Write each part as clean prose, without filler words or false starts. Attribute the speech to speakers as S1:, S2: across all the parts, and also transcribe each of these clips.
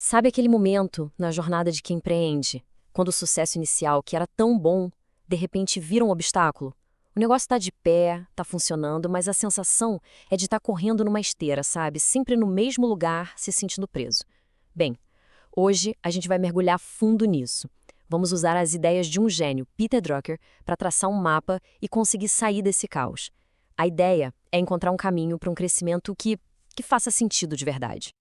S1: Sabe aquele momento na jornada de quem empreende, quando o sucesso inicial, que era tão bom, de repente vira um obstáculo? O negócio está de pé, está funcionando, mas a sensação é de estar correndo numa esteira, sabe? Sempre no mesmo lugar, se sentindo preso. Bem, hoje a gente vai mergulhar fundo nisso. Vamos usar as ideias de um gênio, Peter Drucker, para traçar um mapa e conseguir sair desse caos. A ideia é encontrar um caminho para um crescimento que faça sentido de verdade.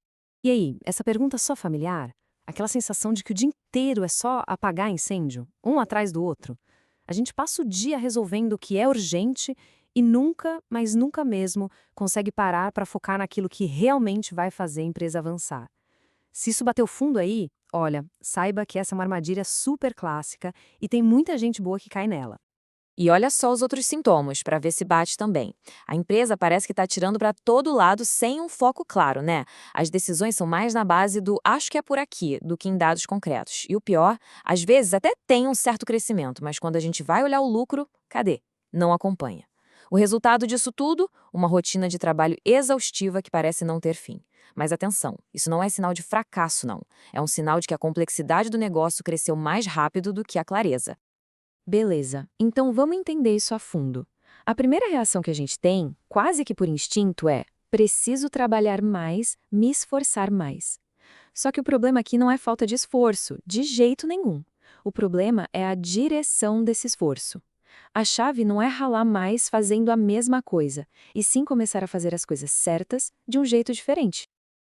S2: E aí, essa pergunta só familiar? Aquela sensação de que o dia inteiro é só apagar incêndio, um atrás do outro? A gente passa o dia resolvendo o que é urgente e nunca, mas nunca mesmo, consegue parar para focar naquilo que realmente vai fazer a empresa avançar. Se isso bateu fundo aí, olha, saiba que essa é uma armadilha super clássica e tem muita gente boa que cai nela.
S3: E olha só os outros sintomas, para ver se bate também. A empresa parece que está tirando para todo lado sem um foco claro, né? As decisões são mais na base do acho que é por aqui, do que em dados concretos. E o pior, às vezes até tem um certo crescimento, mas quando a gente vai olhar o lucro, cadê? Não acompanha. O resultado disso tudo? Uma rotina de trabalho exaustiva que parece não ter fim. Mas atenção, isso não é sinal de fracasso, não. É um sinal de que a complexidade do negócio cresceu mais rápido do que a clareza.
S2: Beleza, então vamos entender isso a fundo. A primeira reação que a gente tem, quase que por instinto, é: preciso trabalhar mais, me esforçar mais. Só que o problema aqui não é falta de esforço, de jeito nenhum. O problema é a direção desse esforço. A chave não é ralar mais fazendo a mesma coisa, e sim começar a fazer as coisas certas de um jeito diferente.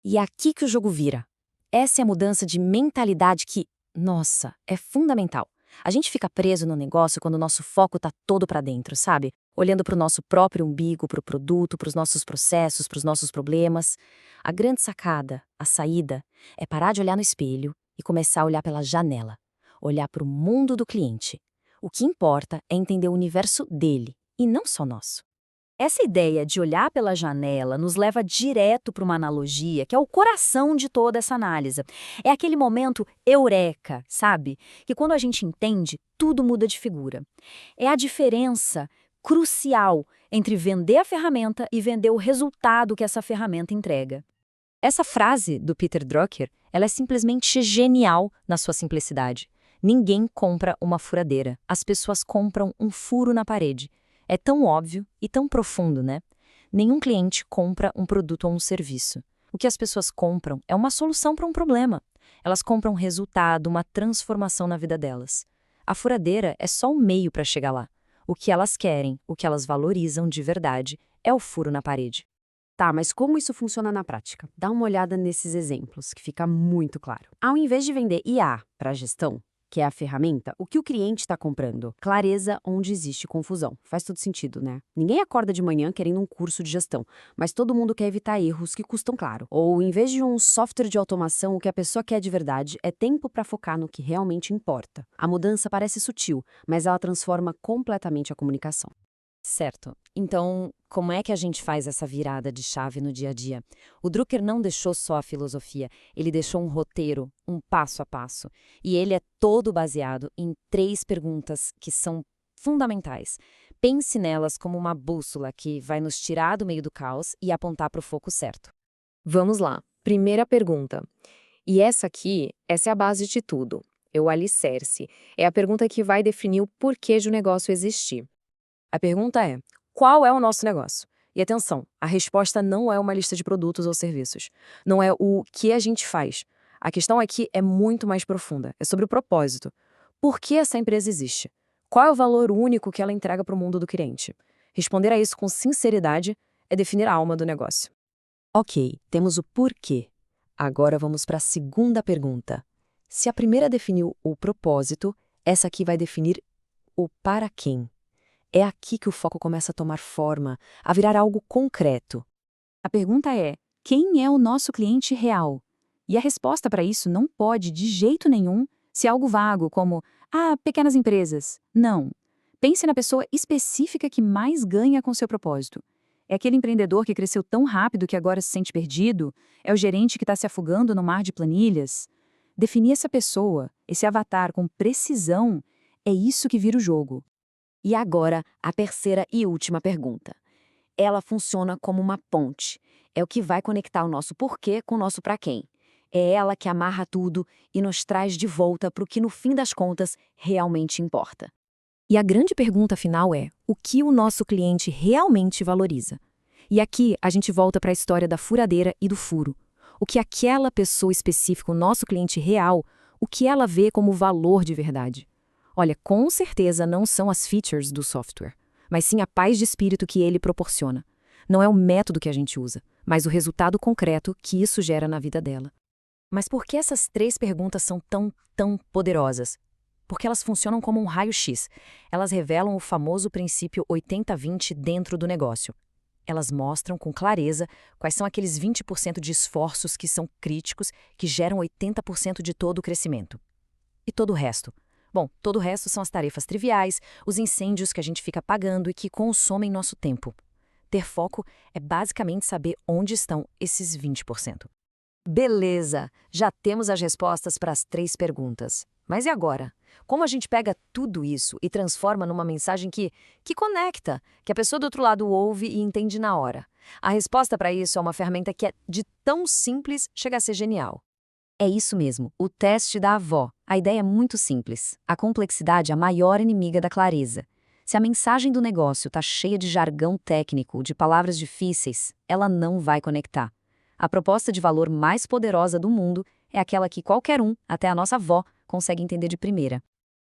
S3: E é aqui que o jogo vira. Essa é a mudança de mentalidade que, nossa, é fundamental. A gente fica preso no negócio quando o nosso foco tá todo para dentro, sabe? Olhando para o nosso próprio umbigo, para o produto, para os nossos processos, para os nossos problemas. A grande sacada, a saída, é parar de olhar no espelho e começar a olhar pela janela. Olhar para o mundo do cliente. O que importa é entender o universo dele, e não só nosso.
S4: Essa ideia de olhar pela janela nos leva direto para uma analogia que é o coração de toda essa análise. É aquele momento eureka, sabe? Que quando a gente entende, tudo muda de figura. É a diferença crucial entre vender a ferramenta e vender o resultado que essa ferramenta entrega.
S1: Essa frase do Peter Drucker, ela é simplesmente genial na sua simplicidade. Ninguém compra uma furadeira, as pessoas compram um furo na parede. É tão óbvio e tão profundo, né? Nenhum cliente compra um produto ou um serviço. O que as pessoas compram é uma solução para um problema. Elas compram um resultado, uma transformação na vida delas. A furadeira é só um meio para chegar lá. O que elas querem, o que elas valorizam de verdade, é o furo na parede.
S2: Tá, mas como isso funciona na prática? Dá uma olhada nesses exemplos, que fica muito claro. Ao invés de vender IA para a gestão, que é a ferramenta, o que o cliente está comprando? Clareza onde existe confusão. Faz todo sentido, né? Ninguém acorda de manhã querendo um curso de gestão, mas todo mundo quer evitar erros que custam caro. Ou, em vez de um software de automação, o que a pessoa quer de verdade é tempo para focar no que realmente importa. A mudança parece sutil, mas ela transforma completamente a comunicação.
S1: Certo. Então, como é que a gente faz essa virada de chave no dia a dia? O Drucker não deixou só a filosofia, ele deixou um roteiro, um passo a passo. E ele é todo baseado em 3 perguntas que são fundamentais. Pense nelas como uma bússola que vai nos tirar do meio do caos e apontar para o foco certo.
S5: Vamos lá. Primeira pergunta. E essa é a base de tudo. É o alicerce. É a pergunta que vai definir o porquê de o negócio existir.
S2: A pergunta é: qual é o nosso negócio? E atenção, a resposta não é uma lista de produtos ou serviços. Não é o que a gente faz. A questão aqui é muito mais profunda. É sobre o propósito. Por que essa empresa existe? Qual é o valor único que ela entrega para o mundo do cliente? Responder a isso com sinceridade é definir a alma do negócio. Ok, temos o porquê. Agora vamos para a segunda pergunta. Se a primeira definiu o propósito, essa aqui vai definir o para quem. É aqui que o foco começa a tomar forma, a virar algo concreto.
S4: A pergunta é: quem é o nosso cliente real? E a resposta para isso não pode, de jeito nenhum, ser algo vago, como pequenas empresas. Não. Pense na pessoa específica que mais ganha com seu propósito. É aquele empreendedor que cresceu tão rápido que agora se sente perdido? É o gerente que está se afogando no mar de planilhas? Definir essa pessoa, esse avatar com precisão, é isso que vira o jogo.
S3: E agora, a terceira e última pergunta. Ela funciona como uma ponte. É o que vai conectar o nosso porquê com o nosso para quem.
S1: É ela que amarra tudo e nos traz de volta para o que, no fim das contas, realmente importa. E a grande pergunta final é: o que o nosso cliente realmente valoriza? E aqui a gente volta para a história da furadeira e do furo. O que aquela pessoa específica, o nosso cliente real, o que ela vê como valor de verdade? Olha, com certeza não são as features do software, mas sim a paz de espírito que ele proporciona. Não é o método que a gente usa, mas o resultado concreto que isso gera na vida dela. Mas por que essas 3 perguntas são tão poderosas? Porque elas funcionam como um raio-x. Elas revelam o famoso princípio 80-20 dentro do negócio. Elas mostram com clareza quais são aqueles 20% de esforços que são críticos, que geram 80% de todo o crescimento. E todo o resto? Bom, todo o resto são as tarefas triviais, os incêndios que a gente fica apagando e que consomem nosso tempo. Ter foco é basicamente saber onde estão esses 20%. Beleza, já temos as respostas para as 3 perguntas. Mas e agora? Como a gente pega tudo isso e transforma numa mensagem que conecta, que a pessoa do outro lado ouve e entende na hora? A resposta para isso é uma ferramenta que é de tão simples chega a ser genial. É isso mesmo, o teste da avó. A ideia é muito simples. A complexidade é a maior inimiga da clareza. Se a mensagem do negócio está cheia de jargão técnico, de palavras difíceis, ela não vai conectar. A proposta de valor mais poderosa do mundo é aquela que qualquer um, até a nossa avó, consegue entender de primeira.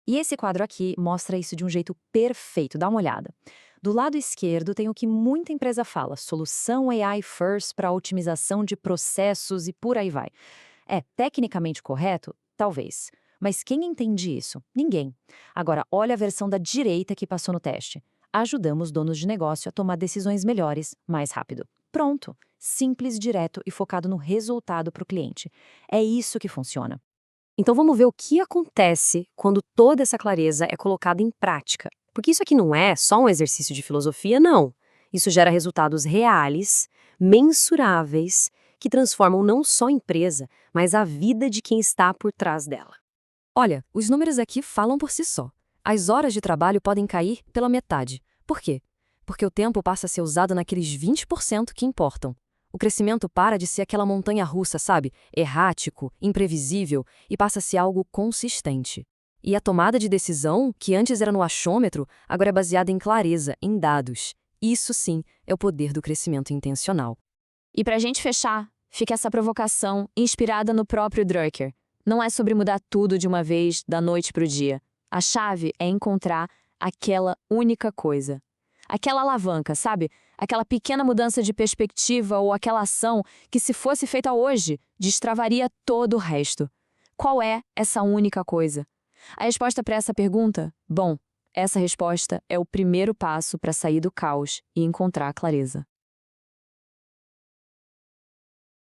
S1: E esse quadro aqui mostra isso de um jeito perfeito, dá uma olhada. Do lado esquerdo tem o que muita empresa fala, solução AI first para otimização de processos e por aí vai. É tecnicamente correto? Talvez. Mas quem entende isso? Ninguém. Agora, olha a versão da direita que passou no teste. Ajudamos donos de negócio a tomar decisões melhores, mais rápido. Pronto. Simples, direto e focado no resultado para o cliente. É isso que funciona. Então vamos ver o que acontece quando toda essa clareza é colocada em prática. Porque isso aqui não é só um exercício de filosofia, não. Isso gera resultados reais, mensuráveis, que transformam não só a empresa, mas a vida de quem está por trás dela. Olha, os números aqui falam por si só. As horas de trabalho podem cair pela metade. Por quê? Porque o tempo passa a ser usado naqueles 20% que importam. O crescimento para de ser aquela montanha-russa, sabe? Errático, imprevisível, e passa a ser algo consistente. E a tomada de decisão, que antes era no achômetro, agora é baseada em clareza, em dados. Isso sim é o poder do crescimento intencional.
S3: E pra gente fechar, fica essa provocação inspirada no próprio Drucker. Não é sobre mudar tudo de uma vez, da noite pro dia. A chave é encontrar aquela única coisa. Aquela alavanca, sabe? Aquela pequena mudança de perspectiva ou aquela ação que, se fosse feita hoje, destravaria todo o resto. Qual é essa única coisa? A resposta para essa pergunta? Bom, essa resposta é o primeiro passo para sair do caos e encontrar a clareza.